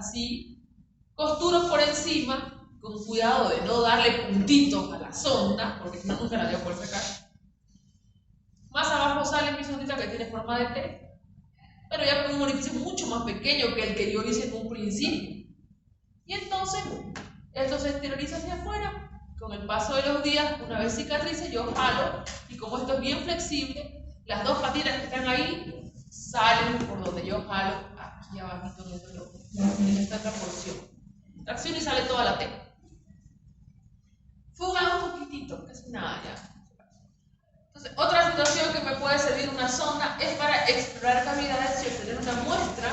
así, costuro por encima, con cuidado de no darle puntitos a la sonda, porque si no nunca la voy a poder sacar. Más abajo sale mi sondita que tiene forma de T, pero ya con un orificio mucho más pequeño que el que yo hice en un principio. Y entonces, esto se esteriliza hacia afuera. Con el paso de los días, una vez cicatrice, yo jalo, y como esto es bien flexible, las dos patitas que están ahí salen por donde yo jalo, aquí abajito en esta otra porción. Tracción y sale toda la T. Fuga un poquitito, casi nada ya. Entonces, otra situación que me puede servir una sonda es para explorar cavidades y obtener una muestra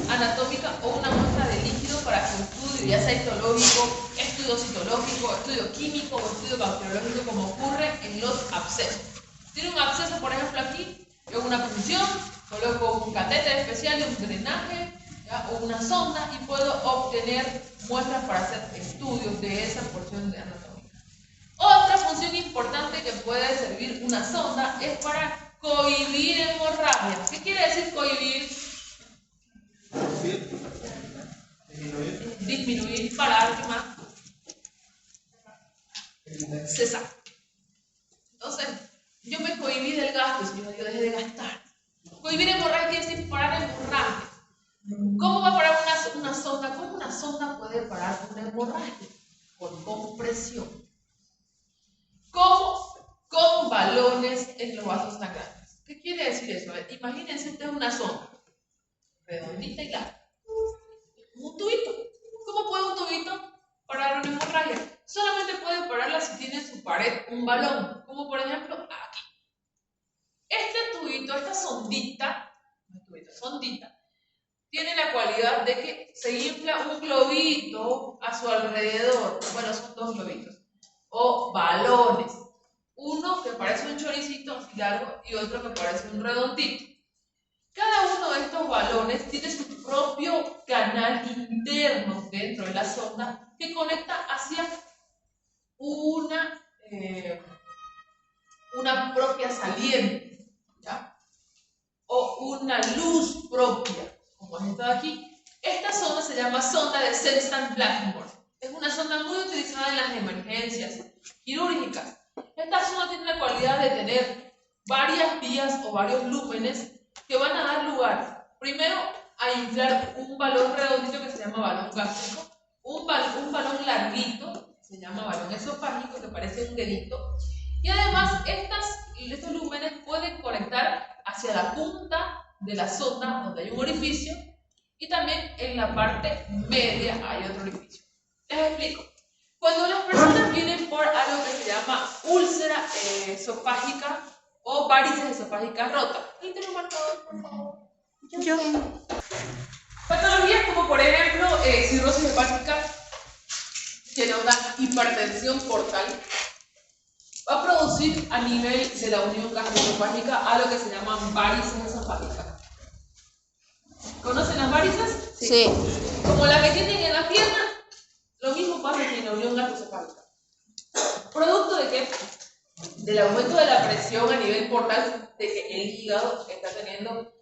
anatómica o una muestra de líquido para su estudio, ya sea histológico, estudio citológico, estudio químico o estudio bacteriológico, como ocurre en los abscesos. Tiene un absceso, por ejemplo, aquí, yo hago una punción, coloco un catéter especial, un drenaje, ¿ya? O una sonda, y puedo obtener muestras para hacer estudios de esa porción de anatómica. Otra función importante que puede servir una sonda es para cohibir hemorragias. ¿Qué quiere decir cohibir? Disminuir, parar, ¿qué más? Cesar. Entonces, yo me cohibí del gasto, señor, yo dejé de gastar. Cohibir hemorragia quiere decir parar hemorragia. ¿Cómo va a parar una sonda? ¿Cómo una sonda puede parar una hemorragia? Por compresión. ¿Cómo? Con balones en los vasos sanguíneos. ¿Qué quiere decir eso? Imagínense ustedes una sonda redondita y larga. Un tubito. ¿Cómo puede un tubito parar una hemorragia? Solamente puede pararla si tiene en su pared un balón, como por ejemplo aquí. Este tubito, esta sondita, tiene la cualidad de que se infla un globito a su alrededor. Bueno, son dos globitos. O balones. Uno que parece un choricito así largo y otro que parece un redondito. Cada uno de estos balones tiene su propio canal interno dentro de la sonda que conecta hacia una propia saliente, ¿ya? O una luz propia, como es esta de aquí. Esta sonda se llama sonda de Sengstack-Blackmore. Es una sonda muy utilizada en las emergencias quirúrgicas. Esta sonda tiene la cualidad de tener varias vías o varios lúmenes que van a dar lugar, primero, a inflar un balón redondito que se llama balón gástrico, un balón larguito que se llama balón esofágico, que parece un dedito, y además estos lúmenes pueden conectar hacia la punta de la sonda donde hay un orificio, y también en la parte media hay otro orificio. Les explico. Cuando las personas vienen por algo que se llama úlcera esofágica o varices esofágicas rotas, ¿tiene un marcador, por favor? Yo. Patologías como por ejemplo cirrosis hepática, que nos da hipertensión portal, va a producir a nivel de la unión gastroesofágica algo que se llaman varices esofágicas. ¿Conocen las varices? Sí. Como la que tienen en la pierna, lo mismo pasa que en la unión gastroesofágica. ¿Producto de qué? Del aumento de la presión a nivel portal, de que el hígado está teniendo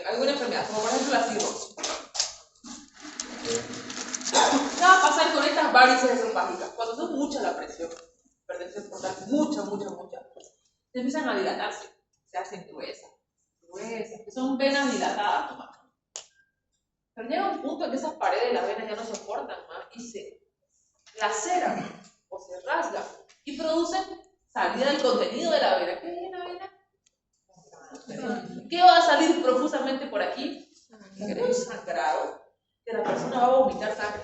alguna enfermedad, como por ejemplo la cirrosis. ¿Qué va a pasar con estas varices esofágicas? Cuando son mucha la presión, hipertensión portal, mucha, se empiezan a dilatarse, se hacen gruesas, que son venas dilatadas nomás. Pero llega un punto en que esas paredes de las venas ya no soportan más y se laceran o se rasgan y producen salida del contenido de la vena. ¿Qué viene la vena? ¿Qué va a salir profusamente por aquí? Un sangrado, que la persona va a vomitar sangre.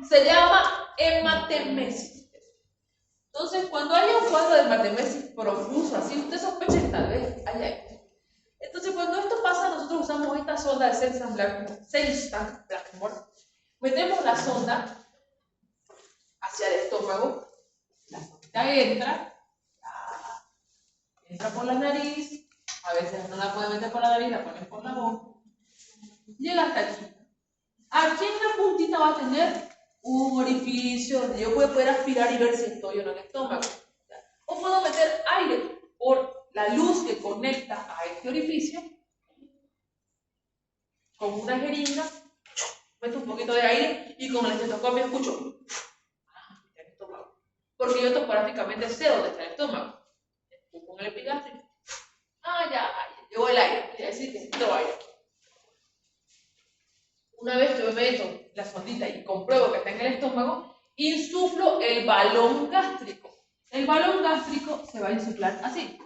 Se llama hematemesis. Entonces, cuando haya un cuadro de hematemesis profuso, así usted sospecha tal vez haya esto. Entonces, cuando esto pasa, nosotros usamos esta sonda de Sengstack-Blackmore. Metemos la sonda hacia el estómago, la sonda entra por la nariz, a veces no la pueden meter por la nariz, la ponen por la boca, llega hasta aquí. Aquí en la puntita va a tener un orificio donde yo voy a poder aspirar y ver si estoy o no en el estómago. O puedo meter aire por la luz que conecta a este orificio con una jeringa, meto un poquito de aire y con el estetoscopio escucho. El estómago. Porque yo topográficamente sé dónde está el estómago. Con el epigástrico. Ya llegó el aire. Quiere decir que entró aire. Una vez que me meto la sondita y compruebo que está en el estómago, insuflo el balón gástrico. El balón gástrico se va a insuflar así.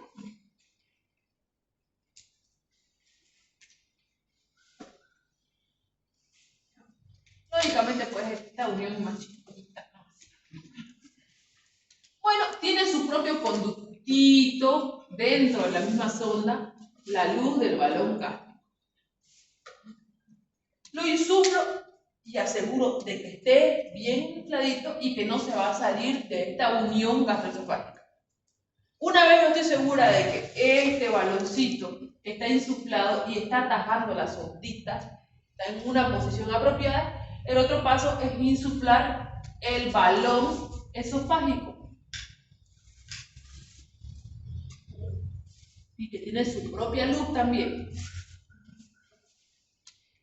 Lógicamente, pues esta unión es más chiquita. Bueno, tiene su propio conductito dentro de la misma sonda, la luz del balón gástrico. Lo insuflo y aseguro de que esté bien infladito y que no se va a salir de esta unión gastroesofágica. Una vez yo estoy segura de que este baloncito está insuflado y está atajando la sondita, está en una posición apropiada, el otro paso es insuflar el balón esofágico y que tiene su propia luz también.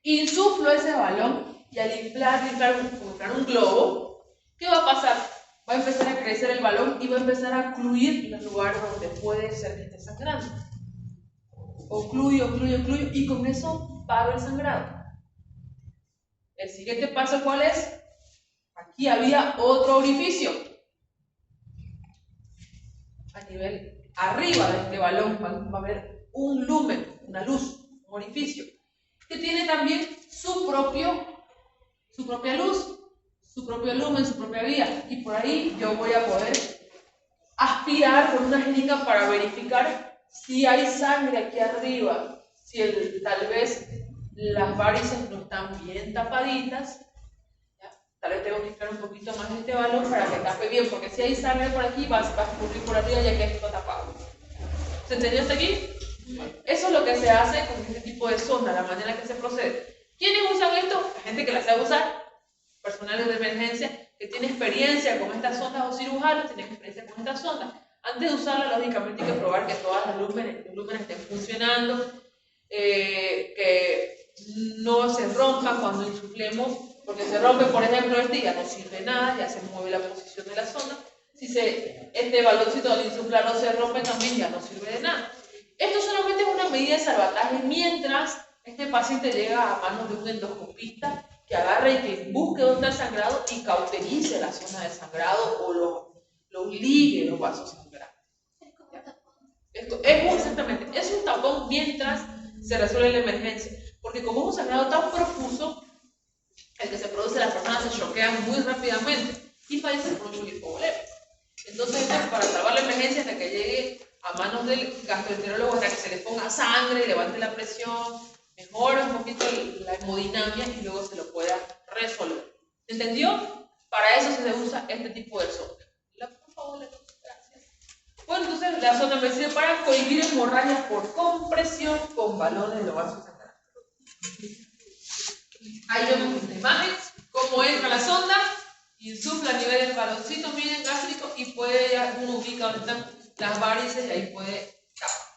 Insuflo ese balón y al inflar un globo, ¿qué va a pasar? Va a empezar a crecer el balón y va a empezar a ocluir los lugares donde puede ser que esté sangrando. Ocluye y con eso paro el sangrado. El siguiente paso, ¿cuál es? Aquí había otro orificio. A nivel arriba de este balón va a haber un lumen, una luz, un orificio, que tiene también su propia luz, su propio lumen, su propia vía. Y por ahí yo voy a poder aspirar con una jeringa para verificar si hay sangre aquí arriba, si tal vez las varices no están bien tapaditas. ¿Ya? Tal vez tengo que inflar un poquito más este balón para que tape bien, porque si hay sangre por aquí va a escurrir por arriba ya que esto está tapado. ¿Se entendió hasta aquí? Eso es lo que se hace con este tipo de sonda, la manera en que se procede. ¿Quiénes usan esto? La gente que la sabe usar, personales de emergencia, que tiene experiencia con estas sondas o cirujanos, tienen experiencia con estas sondas. Antes de usarla, lógicamente hay que probar que todas las lúmenes estén funcionando, que no se rompan cuando insuflemos, porque se rompe, por ejemplo, este ya no sirve de nada, ya se mueve la posición de la sonda. Si este baloncito al insuflar no se rompe, también ya no sirve de nada. Esto solamente es una medida de salvataje mientras este paciente llega a manos de un endoscopista que agarre y que busque dónde está el sangrado y cauterice la zona de sangrado o lo ligue los vasos sangrados. Esto es un tapón mientras se resuelve la emergencia, porque como es un sangrado tan profuso, el que se produce, las personas se choquean muy rápidamente y fallecen por un shock hipovolémico. Entonces, esto es para salvar la emergencia hasta que llegue a manos del gastroenterólogo, hasta que se le ponga sangre, levante la presión, mejore un poquito la hemodinamia y luego se lo pueda resolver. ¿Entendió? Para eso se usa este tipo de sonda. Por favor, gracias. Bueno, entonces la sonda me sirve para cohibir hemorragias por compresión con balones de los vasos sangrando. Ahí vemos en la imagen cómo entra la sonda, insufla a nivel del baloncito, miren, gástrico, y puede uno ubica donde están las varices y ahí puede tapar.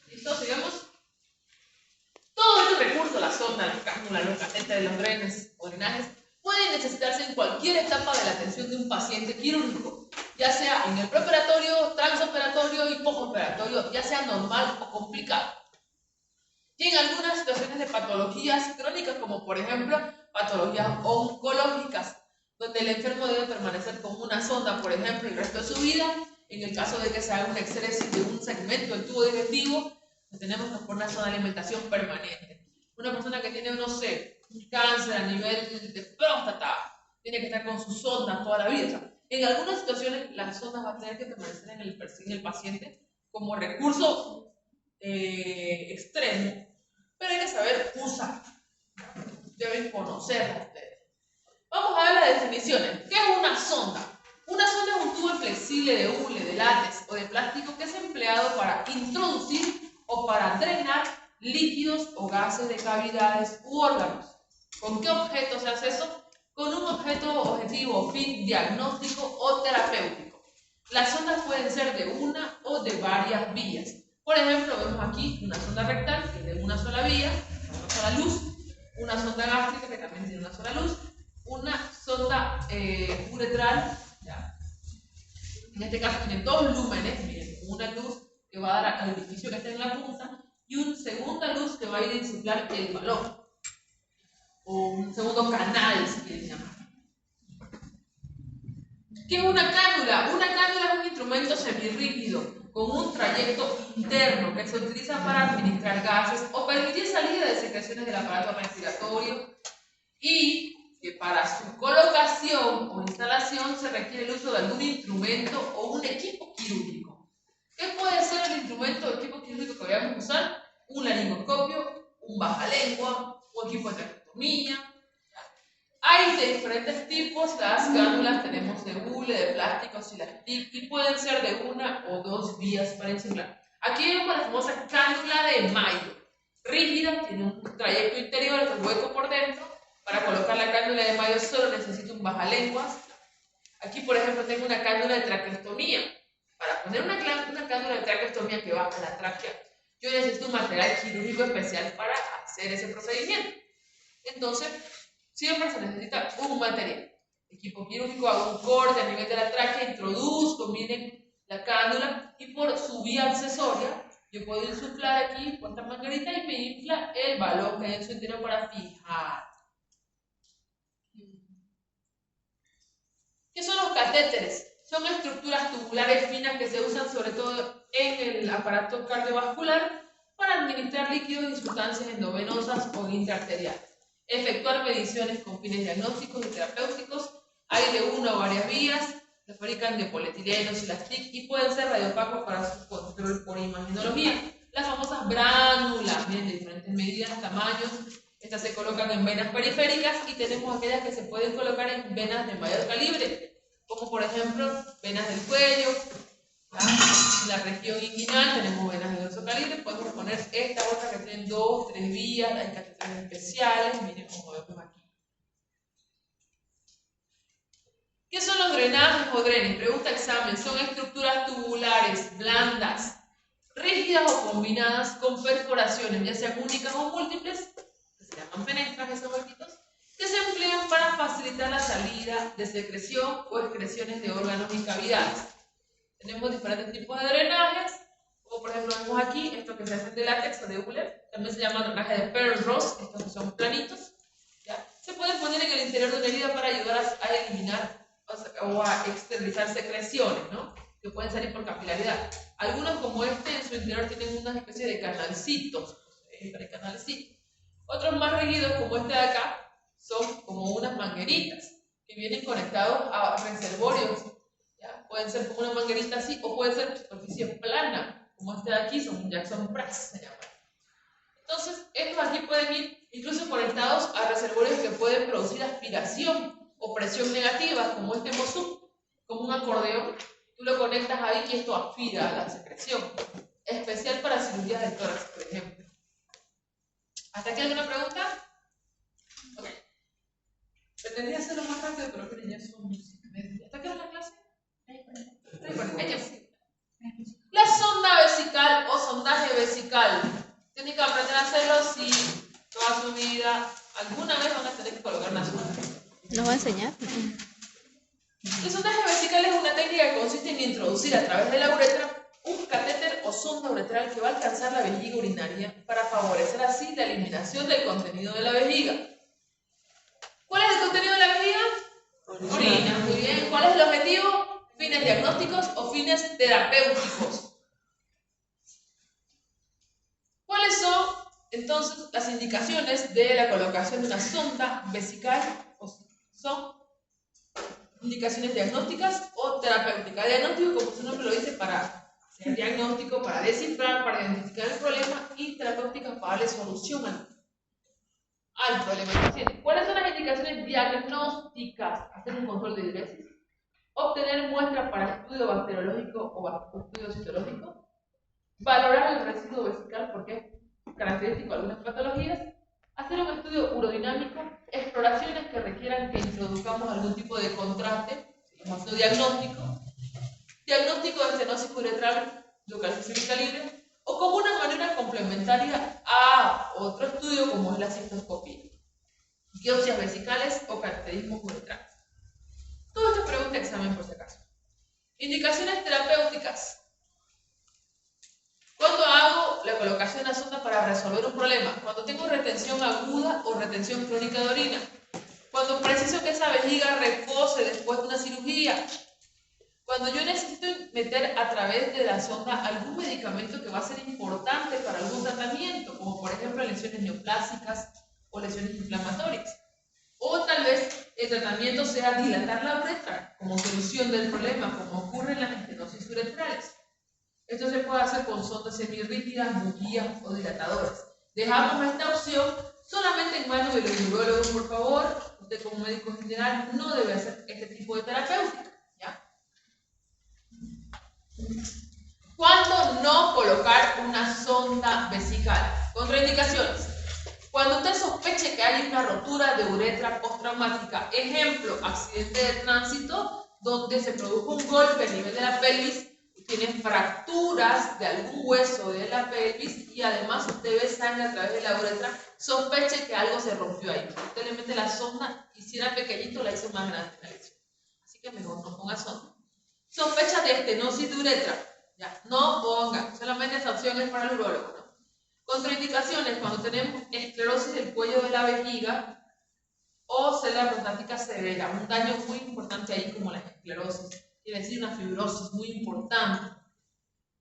¿Listo? Sigamos. Todo este recurso, la sonda, la cánula, los catéteres, los drenes o drenajes, pueden necesitarse en cualquier etapa de la atención de un paciente quirúrgico, ya sea en el preoperatorio, transoperatorio y postoperatorio, ya sea normal o complicado. Y en algunas situaciones de patologías crónicas, como por ejemplo patologías oncológicas, donde el enfermo debe permanecer con una sonda, por ejemplo, el resto de su vida. En el caso de que se haga una exéresis de un segmento del tubo digestivo, tenemos que poner una sonda de alimentación permanente. Una persona que tiene, no sé, un cáncer a nivel de próstata, tiene que estar con su sonda toda la vida. O sea, en algunas situaciones, las sondas van a tener que permanecer en el paciente como recurso extremo, pero hay que saber usar. Deben conocerla ustedes. Vamos a ver las definiciones. ¿Qué es una sonda? Una sonda es un tubo flexible de hule, de látex o de plástico que es empleado para introducir o para drenar líquidos o gases de cavidades u órganos. ¿Con qué objeto se hace eso? Con un objetivo, fin diagnóstico o terapéutico. La sonda fue pueden ser de una o de varias vías. Por ejemplo, vemos aquí una sonda rectal que es de una sola vía, una sola luz, una sonda gástrica que también tiene una sola luz, una sonda uretral, ¿ya? En este caso tiene dos lúmenes, miren, una luz que va a dar al orificio que está en la punta y una segunda luz que va a ir a insuflar el balón, o un segundo canal, si quieren llamar. ¿Qué es una cánula? Una cánula es un instrumento semirrígido con un trayecto interno que se utiliza para administrar gases o permitir salida de secreciones del aparato respiratorio, y que para su colocación o instalación se requiere el uso de algún instrumento o un equipo quirúrgico. ¿Qué puede ser el instrumento o equipo quirúrgico que vayamos a usar? Un laringoscopio, un bajalengua, un equipo de traqueotomía. Hay de diferentes tipos, las cánulas tenemos de hule, de plástico, silastic, y pueden ser de una o dos vías para insuflar. Aquí vemos la famosa cánula de Mayo, rígida, tiene un trayecto interior, un hueco por dentro. Para colocar la cánula de Mayo solo necesito un bajalenguas. Aquí, por ejemplo, tengo una cánula de traqueostomía. Para poner una cánula de traqueostomía que va a la tráquea, yo necesito un material quirúrgico especial para hacer ese procedimiento. Entonces, siempre se necesita un material. Equipo quirúrgico, hago un corte a nivel de la tráquea, introduzco, miren, la cánula, y por su vía accesoria, yo puedo insuflar aquí con esta manguerita y me infla el balón que hay en su interior para fijar. ¿Qué son los catéteres? Son estructuras tubulares finas que se usan sobre todo en el aparato cardiovascular para administrar líquidos y sustancias endovenosas o intraarteriales. Efectuar mediciones con fines diagnósticos y terapéuticos. Hay de una o varias vías, se fabrican de polietileno, silastic y pueden ser radiopacos para su control por imagenología. Las famosas bránulas, miren, de diferentes medidas, tamaños. Estas se colocan en venas periféricas y tenemos aquellas que se pueden colocar en venas de mayor calibre, como por ejemplo venas del cuello. En la región inguinal tenemos venas de grueso calibre, podemos poner esta otra que tienen 2, 3 vías, hay catéteres especiales, miren cómo vemos aquí. ¿Qué son los drenajes o drenes? Pregunta examen. Son estructuras tubulares, blandas, rígidas o combinadas con perforaciones, ya sean únicas o múltiples, que se llaman fenestras, esos huequitos, que se emplean para facilitar la salida de secreción o excreciones de órganos y cavidades. Tenemos diferentes tipos de drenajes, como por ejemplo vemos aquí, estos que se hacen de látex o de hule, también se llama drenaje de Pearl-Ross, estos que son planitos, ¿ya? Se pueden poner en el interior de una herida para ayudar a eliminar o a exteriorizar secreciones, ¿no? Que pueden salir por capilaridad. Algunos como este en su interior tienen una especie de canalcitos, Otros más rígidos como este de acá son como unas mangueritas que vienen conectados a reservorios. ¿Ya? Pueden ser como una manguerita así o puede ser superficie plana, como este de aquí, son un Jackson Press, se llama. Entonces, estos aquí pueden ir incluso conectados a reservorios que pueden producir aspiración o presión negativa, como este Mosu, como un acordeón. Tú lo conectas ahí y esto aspira la secreción. Especial para cirugías del tórax, por ejemplo. ¿Hasta aquí alguna pregunta? Ok. Pretendía hacerlo más rápido, pero miren, ya son media. ¿Hasta qué hora la clase? La sonda vesical o sondaje vesical. Tienen que aprender a hacerlo si toda su vida, alguna vez van a tener que colocar una sonda. ¿Nos va a enseñar? El sondaje vesical es una técnica que consiste en introducir a través de la uretra un catéter o sonda uretral que va a alcanzar la vejiga urinaria para favorecer así la eliminación del contenido de la vejiga. ¿Cuál es el contenido de la vejiga? Orina. Muy bien. ¿Cuál es el objetivo? Fines diagnósticos o fines terapéuticos. ¿Cuáles son entonces las indicaciones de la colocación de una sonda vesical? Son indicaciones diagnósticas o terapéuticas. Diagnóstico, como su nombre lo dice, para hacer diagnóstico, para descifrar, para identificar el problema, y terapéuticas para darle solución al problema del paciente. ¿Cuáles son las indicaciones diagnósticas? Hacer un control de diuresis, obtener muestras para estudio bacteriológico o estudio citológico, valorar el residuo vesical porque es característico de algunas patologías, hacer un estudio urodinámico, exploraciones que requieran que introduzcamos algún tipo de contraste, como diagnóstico de estenosis uretral, localización y calibre, o como una manera complementaria a otro estudio como es la cistoscopía, biopsias vesicales o caracterismos uretrales. Todo esto es pregunta de examen por si acaso. Indicaciones terapéuticas. ¿Cuándo hago la colocación de la sonda para resolver un problema? Cuando tengo retención aguda o retención crónica de orina. Cuando preciso que esa vejiga repose después de una cirugía. Cuando yo necesito meter a través de la sonda algún medicamento que va a ser importante para algún tratamiento, como por ejemplo lesiones neoplásicas o lesiones inflamatorias. O tal vez el tratamiento sea dilatar la uretra como solución del problema, como ocurre en las estenosis uretrales. Esto se puede hacer con sondas semirrígidas, bujías o dilatadoras. Dejamos esta opción solamente en manos de los urólogos, por favor. Usted como médico general no debe hacer este tipo de terapéutica. ¿Ya? ¿Cuándo no colocar una sonda vesical? Contraindicaciones. Cuando usted sospeche que hay una rotura de uretra postraumática, ejemplo, accidente de tránsito, donde se produjo un golpe a nivel de la pelvis, tiene fracturas de algún hueso de la pelvis y además usted ve sangre a través de la uretra, sospeche que algo se rompió ahí. Usted le mete la sonda y si era pequeñito la hizo más grande la lesión. Así que mejor no ponga sonda. Sospecha de estenosis de uretra, ya, no ponga, solamente esa opción es para el urólogo, ¿no? Contraindicaciones cuando tenemos esclerosis del cuello de la vejiga o célula prostática severa, un daño muy importante ahí como la esclerosis. Quiere decir una fibrosis muy importante.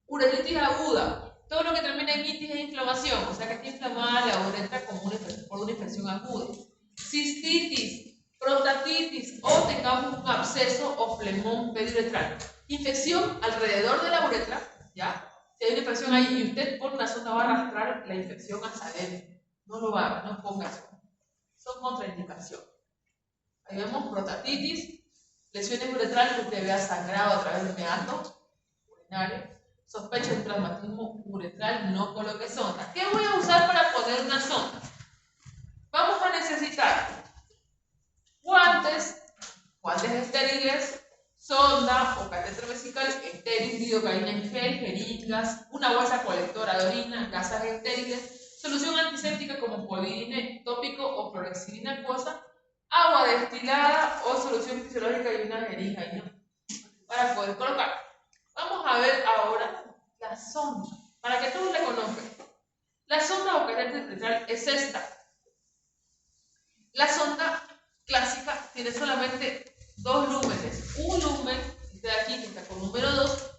Uretritis aguda. Todo lo que termina en itis es inflamación, o sea que está inflamada la uretra como por una infección aguda. Cistitis, prostatitis o tengamos un absceso o flemón periuretral. Infección alrededor de la uretra, ¿ya? Si hay una infección ahí y usted pone una sonda va a arrastrar la infección hacia adentro. No lo haga, no ponga eso. Son contraindicaciones. Ahí vemos prostatitis. Lesiones uretrales que usted vea sangrado a través del meato urinario. Sospecha de un traumatismo uretral, no coloque sonda. ¿Qué voy a usar para poner una sonda? Vamos a necesitar guantes estériles, sonda o catéter vesical estéril, lidocaína en gel, jeringas, una bolsa colectora de orina, gasas estériles, solución antiséptica como polidine tópico o clorhexidina acuosa, agua destilada o solución fisiológica y una jeringa ¿no? Para poder colocar. Vamos a ver ahora la sonda, para que todos la conozcan. La sonda o catéter uretral es esta. La sonda clásica tiene solamente dos lúmenes. Un lumen, este de aquí que está con número 2,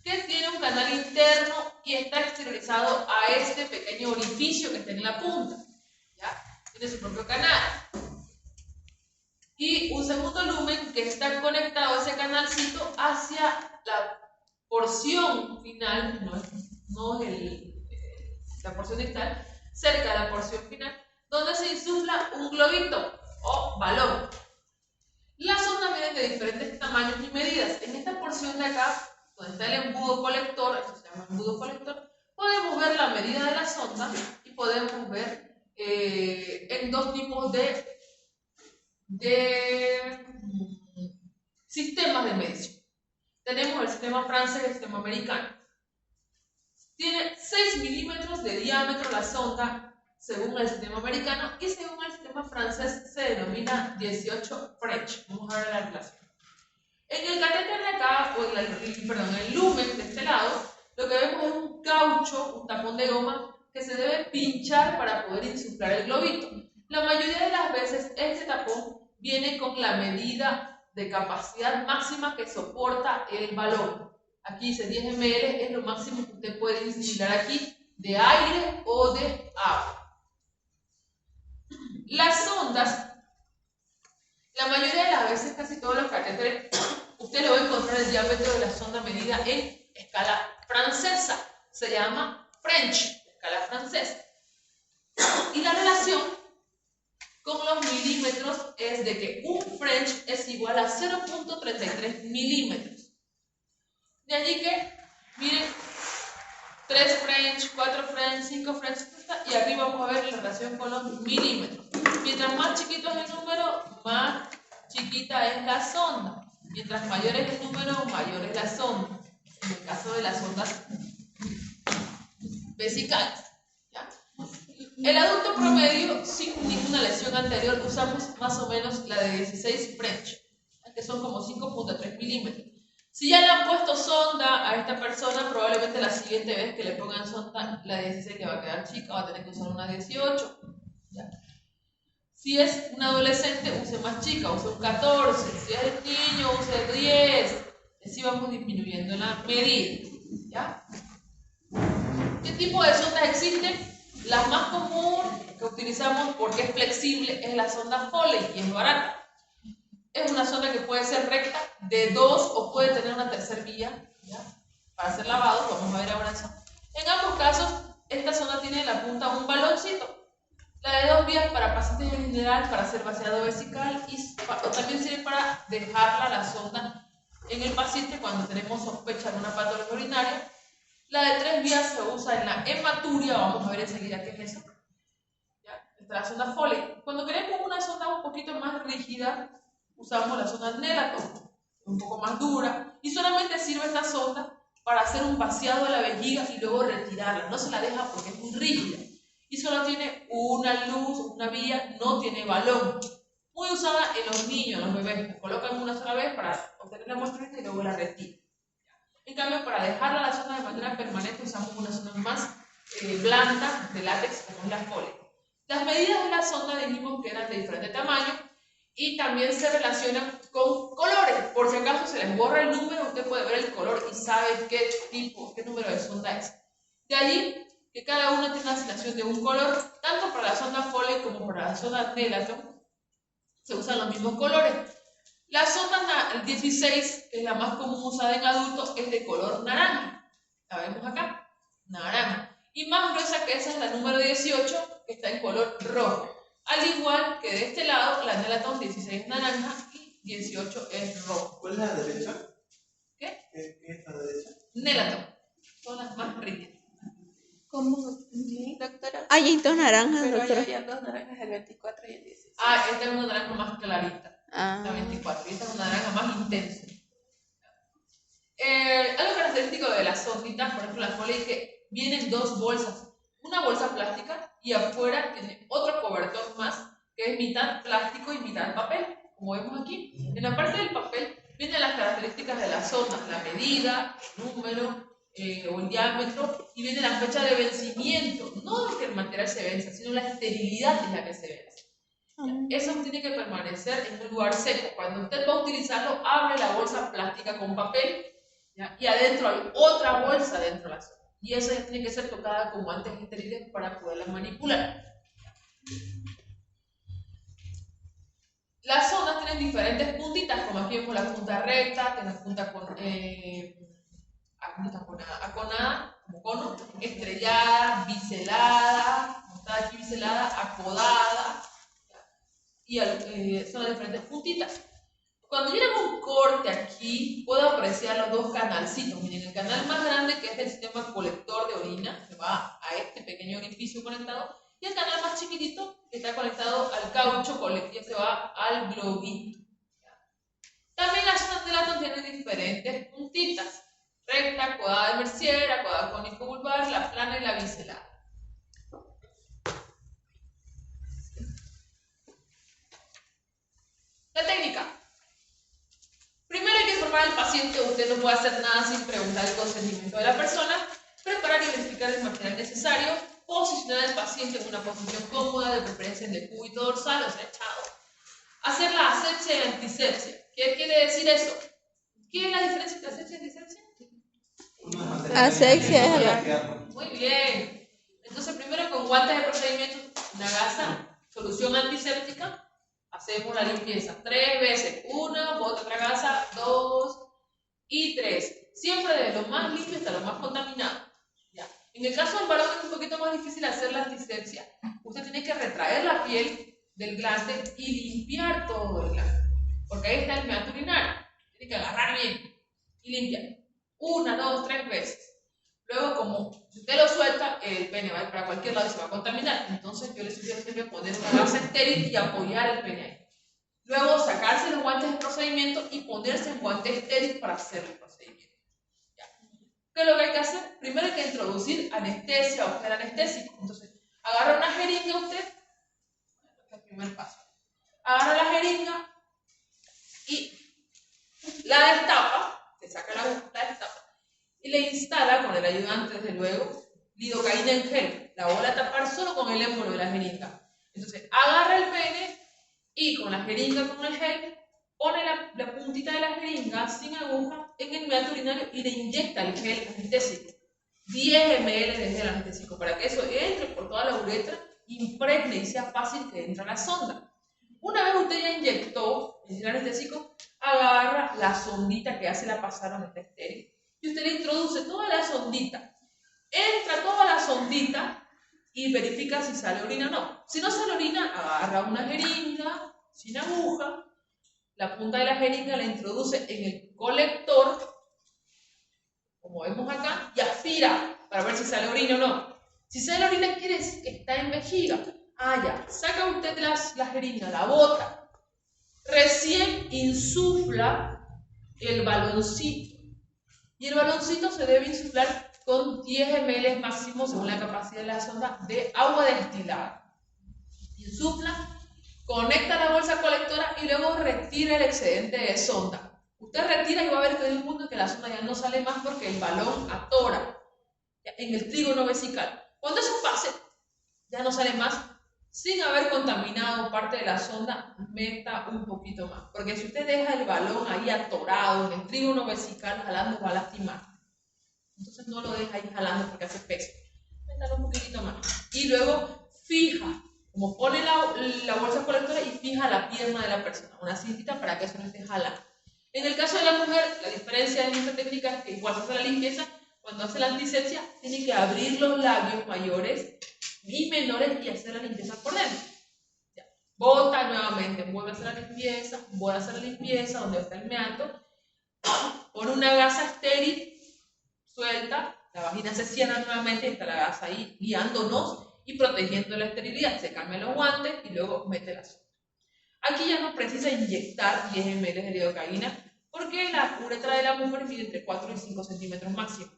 que tiene un canal interno y está exteriorizado a este pequeño orificio que está en la punta. ¿Ya? Tiene su propio canal. Y un segundo lumen que está conectado a ese canalcito hacia la porción final, no es la porción distal, cerca de la porción final, donde se insufla un globito o balón. Las sondas vienen de diferentes tamaños y medidas. En esta porción de acá, donde está el embudo colector, esto se llama embudo colector, podemos ver la medida de la sonda y podemos ver en dos tipos de sistemas de medición. Tenemos el sistema francés y el sistema americano. Tiene 6 milímetros de diámetro la sonda según el sistema americano y según el sistema francés se denomina 18 French. Vamos a ver la relación. En el catéter de acá, o en el lumen de este lado, lo que vemos es un caucho, un tapón de goma que se debe pinchar para poder insuflar el globito. La mayoría de las veces este tapón viene con la medida de capacidad máxima que soporta el balón. Aquí dice 10 ml, es lo máximo que usted puede insuflar aquí de aire o de agua. Las sondas, la mayoría de las veces, casi todos los catéteres, usted le va a encontrar el diámetro de la sonda medida en escala francesa. Se llama French, escala francesa. Y la relación con los milímetros es de que un French es igual a 0.33 milímetros. De allí que, miren, 3 French, 4 French, 5 French, y aquí vamos a ver la relación con los milímetros. Mientras más chiquito es el número, más chiquita es la sonda. Mientras mayor es el número, mayor es la sonda. En el caso de las sondas vesicales. ¿Ya? El adulto promedio, sin ninguna lesión anterior, usamos más o menos la de 16 French, que son como 5.3 milímetros. Si ya le han puesto sonda a esta persona, probablemente la siguiente vez que le pongan sonda, la de 16 le va a quedar chica, va a tener que usar una 18. ¿Ya? Si es un adolescente, use más chica, use un 14. Si es niño, use 10. Así vamos disminuyendo la medida. ¿Ya? ¿Qué tipo de sondas existen? La más común que utilizamos porque es flexible es la sonda Foley y es barata. Es una sonda que puede ser recta de 2 o puede tener una tercera vía, ¿ya? Para hacer lavados, vamos a ver ahora eso. En ambos casos, esta sonda tiene en la punta un baloncito. La de 2 vías para pacientes en general, para hacer vaciado vesical o también sirve para dejarla la sonda en el paciente cuando tenemos sospecha de una patología urinaria. La de 3 vías se usa en la hematuria, vamos a ver enseguida qué es eso. ¿Ya? Esta es la sonda Foley. Cuando queremos una sonda un poquito más rígida, usamos la sonda Nelaton, un poco más dura, y solamente sirve esta sonda para hacer un vaciado de la vejiga y luego retirarla. No se la deja porque es muy rígida. Y solo tiene una luz, una vía, no tiene balón. Muy usada en los niños, en los bebés. La colocan una sola vez para obtener la muestra y luego la retiran. En cambio, para dejarla la sonda de manera permanente, usamos una sonda más blanda de látex, como es la Foley. Las medidas de la sonda dijimos que eran de diferente tamaño y también se relacionan con colores. Por si acaso se les borra el número, usted puede ver el color y sabe qué tipo, qué número de sonda es. De allí que cada una tiene una asignación de un color, tanto para la sonda Foley como para la sonda Nelaton se usan los mismos colores. La sonda 16, que es la más común usada en adultos, es de color naranja. La vemos acá, naranja. Y más gruesa que esa es la número 18, que está en color rojo. Al igual que de este lado, la Nelaton 16 es naranja y 18 es rojo. ¿Cuál es la derecha? ¿Qué? ¿Qué es la derecha? Nelaton. Son las más rígidas. ¿Cómo? Doctora. Hay dos naranjas, Pero doctora. hay dos naranjas, el 24 y el 16. Ah, esta es una naranja más clarita. Ah. La 24. Y esta es una naranja más intensa. Algo característico de las sonditas, por ejemplo, la Foley, es que vienen dos bolsas. Una bolsa plástica y afuera tiene otro cobertor más, que es mitad plástico y mitad papel, como vemos aquí. En la parte del papel vienen las características de las sondas, la medida, el número o el diámetro, y viene la fecha de vencimiento. No que el material se venza, sino la esterilidad es la que se vence. Eso tiene que permanecer en un lugar seco. Cuando usted va a utilizarlo, abre la bolsa plástica con papel, ¿ya? Y adentro hay otra bolsa dentro de la sonda. Y esa tiene que ser tocada con guantes estériles para poderla manipular. Las sondas tienen diferentes puntitas, como aquí vemos la punta recta, que es la punta aconada, como cono, estrellada, biselada, como está aquí biselada, acodada, y son las diferentes puntitas. Cuando yo hago un corte aquí, puedo apreciar los dos canalcitos. Miren, el canal más grande, que es el sistema colector de orina, que va a este pequeño orificio conectado, y el canal más chiquitito, que está conectado al caucho colectivo, que va al globito. También las sondas de Nelaton tienen diferentes puntitas: recta, acodada de Mercier, acodada cónico vulvar, la plana y la biselada. La técnica. Primero hay que informar al paciente. Usted no puede hacer nada sin preguntar el consentimiento de la persona. Preparar y verificar el material necesario. Posicionar al paciente en una posición cómoda, de preferencia en decúbito dorsal, o sea, echado. Hacer la asepsia y la antisepsia. ¿Qué quiere decir eso? ¿Qué es la diferencia entre asepsia y antisepsia? Asepsia es la... Muy bien. Entonces, primero con guantes de procedimiento, una gasa, solución antiséptica. Hacemos la limpieza 3 veces, 1, bota otra gasa, 2 y 3. Siempre desde lo más limpio hasta lo más contaminado. ¿Ya? En el caso del varón es un poquito más difícil hacer la antisepsia. Usted tiene que retraer la piel del glande y limpiar todo el glande. Porque ahí está el meato urinario. Tiene que agarrar bien y limpiar. 1, 2, 3 veces. Luego, como si usted lo suelta, el pene va a ir para cualquier lado y se va a contaminar. Entonces, yo le sugiero siempre poner una gasa estéril y apoyar el pene ahí. Luego, sacarse los guantes de procedimiento y ponerse en guante estéril para hacer el procedimiento. ¿Ya? ¿Qué es lo que hay que hacer? Primero hay que introducir anestesia o gel anestésico. Entonces, agarra una jeringa usted, este es el primer paso. Agarra la jeringa y la destapa, se saca la destapa y le instala con el ayudante, desde luego, lidocaína en gel. La voy a tapar solo con el émbolo de la jeringa. Entonces, agarra el pene y con la jeringa, con el gel, pone la puntita de la jeringa sin aguja en el meato urinario y le inyecta el gel anestésico. 10 ml de gel anestésico para que eso entre por toda la uretra, impregne y sea fácil que entre a la sonda. Una vez usted ya inyectó el gel anestésico, agarra la sondita que ya se la pasaron, está estéril, y usted le introduce toda la sondita. Entra toda la sondita y verifica si sale orina o no. Si no sale orina, agarra una jeringa sin aguja, la punta de la jeringa la introduce en el colector, como vemos acá, y aspira para ver si sale orina o no. Si sale orina quiere decir que está en vejiga. Ah, ya, saca usted la jeringa, la bota, recién insufla el baloncito. Y el baloncito se debe insuflar con 10 ml máximo, según la capacidad de la sonda, de agua destilada. Insufla, conecta la bolsa colectora y luego retira el excedente de sonda. Usted retira y va a ver que hay un punto en que la sonda ya no sale más porque el balón atora en el trígono vesical. Cuando eso pase, ya no sale más sin haber contaminado parte de la sonda, meta un poquito más. Porque si usted deja el balón ahí atorado en el trígono vesical, jalando va a lastimar. Entonces no lo deja ahí jalando porque hace peso. Métalo un poquitito más. Y luego fija, como pone la bolsa colectora y fija la pierna de la persona. Una cintita para que eso no esté jalando. En el caso de la mujer, la diferencia de esta técnica es que igual se hace la limpieza, cuando hace la antisepsia, tiene que abrir los labios mayores y menores y hacer la limpieza por dentro. Ya. Bota nuevamente, vuelve a hacer la limpieza, vuelve a hacer la limpieza donde está el meato, pone una gasa estéril, suelta, la vagina se cierra nuevamente y está la gasa ahí guiándonos y protegiendo la esterilidad. Se cambia los guantes y luego mete la sonda. Aquí ya no precisa inyectar 10 ml de lidocaína porque la uretra de la mujer mide entre 4 y 5 centímetros máximo.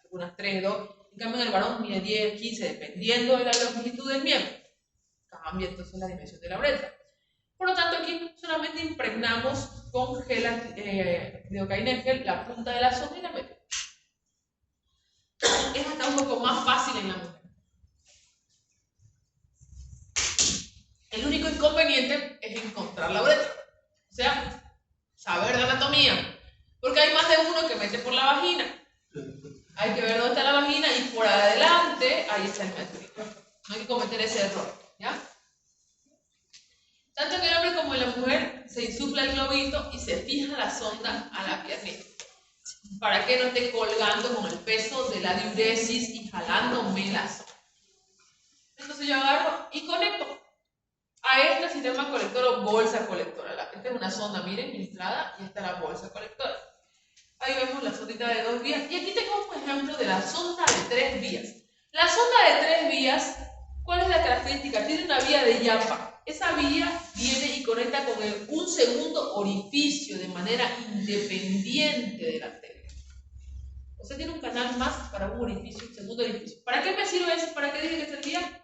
Algunas 3, 2. En cambio, en el varón mide 10, 15, dependiendo de la longitud del miembro. Cambia entonces la dimensión de la uretra. Por lo tanto, aquí solamente impregnamos con gel, lidocaína en gel la punta de la sonda y la metemos. Es hasta un poco más fácil en la mujer. El único inconveniente es encontrar la uretra. O sea, saber de anatomía. Porque hay más de uno que mete por la vagina. Hay que ver dónde está la vagina y por adelante, ahí está el meato. No hay que cometer ese error, ¿ya? Tanto en el hombre como en la mujer se insufla el globito y se fija la sonda a la piernita. Para que no esté colgando con el peso de la diuresis y jalándome la sonda. Entonces yo agarro y conecto a este sistema colector o bolsa colectora. Esta es una sonda, miren, inflada, y esta es la bolsa colectora. Ahí vemos la sondita de 2 vías. Y aquí tengo un ejemplo de la sonda de 3 vías. La sonda de 3 vías, ¿cuál es la característica? Tiene una vía de Yapa. Esa vía viene y conecta con un segundo orificio de manera independiente de la arteria. O sea, tiene un canal más para un orificio, un segundo orificio. ¿Para qué me sirve eso? ¿Para qué dije que servía?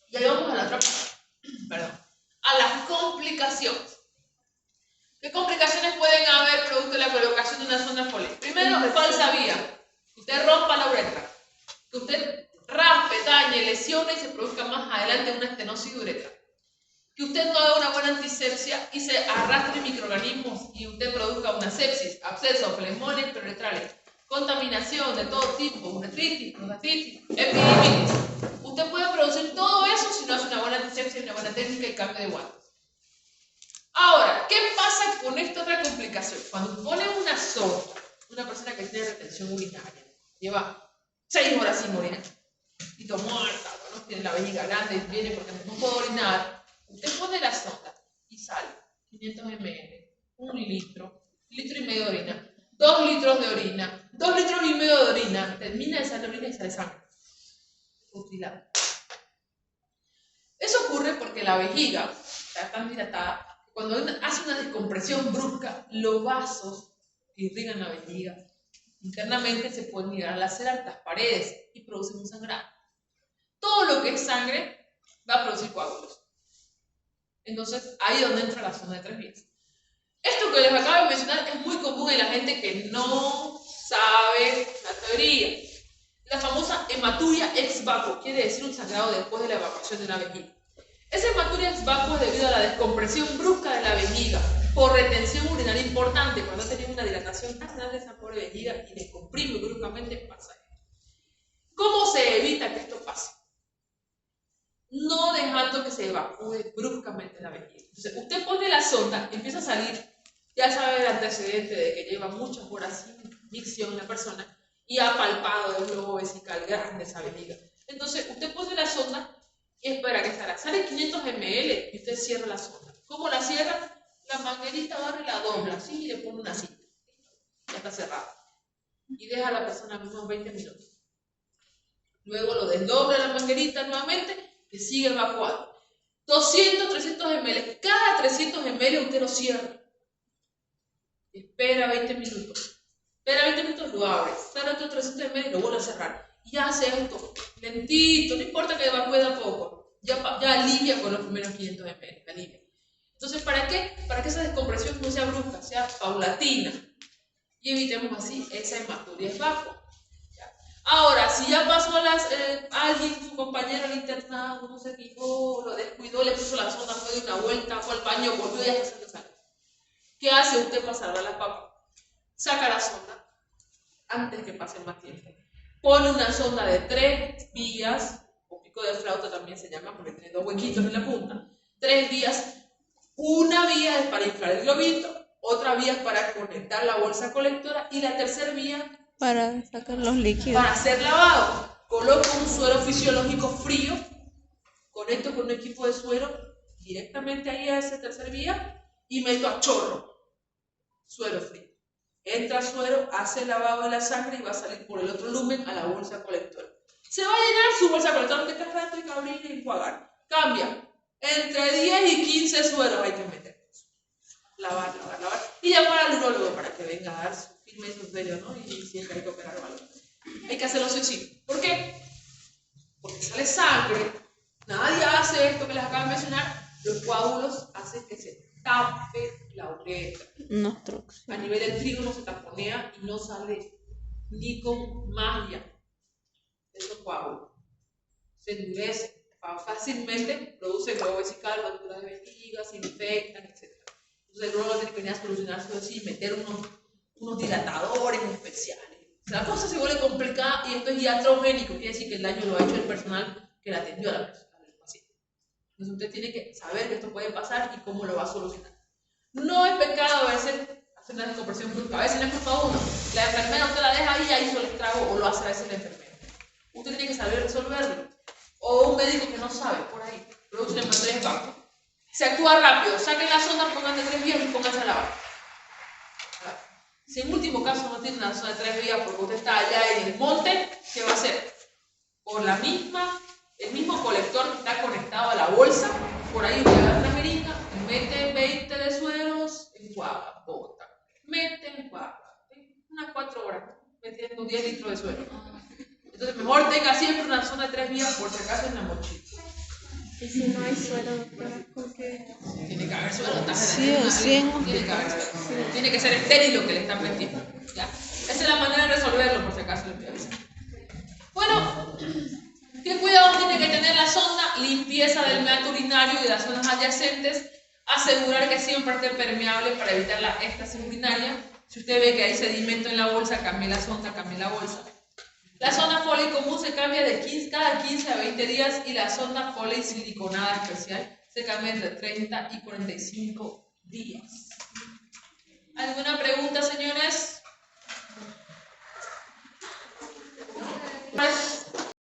Y ahí vamos a la otra parte. Perdón. A las complicaciones. ¿Qué complicaciones pueden haber producto de la colocación de una sonda Foley? Primero, falsa vía. Usted rompa la uretra. Que usted raspe, dañe, lesione y se produzca más adelante una estenosis de uretra. Que usted no haga una buena antisepsia y se arrastre microorganismos y usted produzca una sepsis, abscesos, flemones periuretrales, contaminación de todo tipo, uretritis, prostatitis, epididimitis. Usted puede producir todo eso si no hace una buena antisepsia y una buena técnica y cambio de guantes. Ahora, ¿qué pasa con esta otra complicación? Cuando pone una sonda, una persona que tiene retención urinaria, lleva 6 horas sin orinar, y tomó muerta, bueno, tiene la vejiga grande, viene porque no puede orinar, usted pone la sonda y sale 500 ml, 1 litro, litro y medio de orina, 2 litros de orina, 2 litros y medio de orina, termina de salir orina y sale sangre. Fusilado. Eso ocurre porque la vejiga está tan dilatada. Cuando hace una descompresión brusca, los vasos que irrigan la vejiga. Internamente se pueden llegar a lacerar las paredes y producen un sangrado. Todo lo que es sangre va a producir coágulos. Entonces, ahí es donde entra la sonda de 3 vías. Esto que les acabo de mencionar es muy común en la gente que no sabe la teoría. La famosa hematuria ex vacuo, quiere decir un sangrado después de la evacuación de la vejiga. Esa hematuria ex vacuo es debido a la descompresión brusca de la vejiga por retención urinaria importante. Cuando tenemos una dilatación tan grande de esa pobre vejiga y descomprime bruscamente, pasa esto. ¿Cómo se evita que esto pase? No dejando que se evacúe bruscamente la vejiga. Entonces, usted pone la sonda, empieza a salir, ya sabe el antecedente de que lleva muchas horas sin micción la persona y ha palpado el globo vesical grande esa vejiga. Entonces, usted pone la sonda y espera que salga. Sale 500 ml y usted cierra la sonda. ¿Cómo la cierra? La manguerita agarra y la dobla así y le pone una cinta. Ya está cerrada. Y deja a la persona unos 20 minutos. Luego lo desdobla la manguerita nuevamente y sigue evacuando. 200, 300 ml. Cada 300 ml usted lo cierra. Espera 20 minutos. Espera 20 minutos, lo abre. Espera otros 300 ml y lo vuelve a cerrar. Y hace esto lentito, no importa que evacúe de a poco. Ya alivia con los primeros 500 ml. Alivia. Entonces, ¿para qué? Para que esa descompresión no sea brusca, sea paulatina. Y evitemos así esa hematuria ex vacuo. Ahora, si ya pasó alguien, su compañero al internado, no se fijó, lo descuidó, le puso la sonda, fue de una vuelta, fue al baño, volvió y ya está haciendo sangre. ¿Qué hace usted para salvar la papa? Saca la sonda antes que pase más tiempo. Pone una sonda de 3 vías, o pico de flauta también se llama porque tiene 2 huequitos en la punta. 3 vías, una vía es para inflar el globito, otra vía es para conectar la bolsa colectora y la tercera vía para sacar los líquidos. Para hacer lavado. Coloco un suero fisiológico frío, conecto con un equipo de suero directamente ahí a esa tercera vía y meto a chorro suero frío. Entra suero, hace el lavado de la sangre y va a salir por el otro lumen a la bolsa colectora. Se va a llenar su bolsa colectora de castrato y cabrín y enjuagar. Cambia. Entre 10 y 15 sueros hay que meter. Lavar. Y llamar al urólogo para que venga a dar su firme y su sello, ¿no? Y si es que hay que operar o algo. Hay que hacerlo sí. ¿Por qué? Porque sale sangre. Nadie hace esto que les acabo de mencionar. Los coágulos hacen que se tape la uretra. A nivel del trigo no se taponea y no sale ni con magia. Esos coágulos se endurecen. Fácilmente produce globo vesical, rotura de vejiga, se infectan, etc. Entonces el urólogo tiene que venir a solucionarse así y meter unos dilatadores especiales. La cosa se vuelve complicada y esto es iatrogénico, quiere decir que el daño lo ha hecho el personal que la atendió a la persona, al paciente. Entonces usted tiene que saber que esto puede pasar y cómo lo va a solucionar. No es pecado a veces hacer una descompresión brusca, a veces no es culpa de uno. La enfermera usted la deja ahí, ya hizo el estrago o lo hace a veces la enfermera. Usted tiene que saber resolverlo. O un médico que no sabe, por ahí, produce una hematuria ex vacuo. Se actúa rápido, saquen la sonda, pongan de 3 vías y pónganse a lavar. Si en último caso no tiene una sonda de 3 vías porque usted está allá en el monte, ¿qué va a hacer? Por el mismo colector que está conectado a la bolsa, por ahí usted agarra una jeringa, mete 20 de sueros, enjuaga, bota. Mete, enjuaga. Unas 4 horas, metiendo 10 litros de suero. Entonces mejor tenga siempre una sonda de 3 vías por si acaso en la mochila. Y si no hay suero, doctora, ¿por qué? Tiene que haber suero, Sí o sí. Tiene que haber suero. Tiene que ser estéril lo que le están metiendo. ¿Ya? Esa es la manera de resolverlo, por si acaso le pido avisar. Bueno, ¿qué cuidado tiene que tener la sonda? Limpieza del meato urinario y de las zonas adyacentes. Asegurar que siempre esté permeable para evitar la éstasis urinaria. Si usted ve que hay sedimento en la bolsa, cambie la sonda, cambie la bolsa. La sonda Foley común se cambia cada 15 a 20 días y la sonda Foley siliconada especial se cambia entre 30 y 45 días. ¿Alguna pregunta, señores?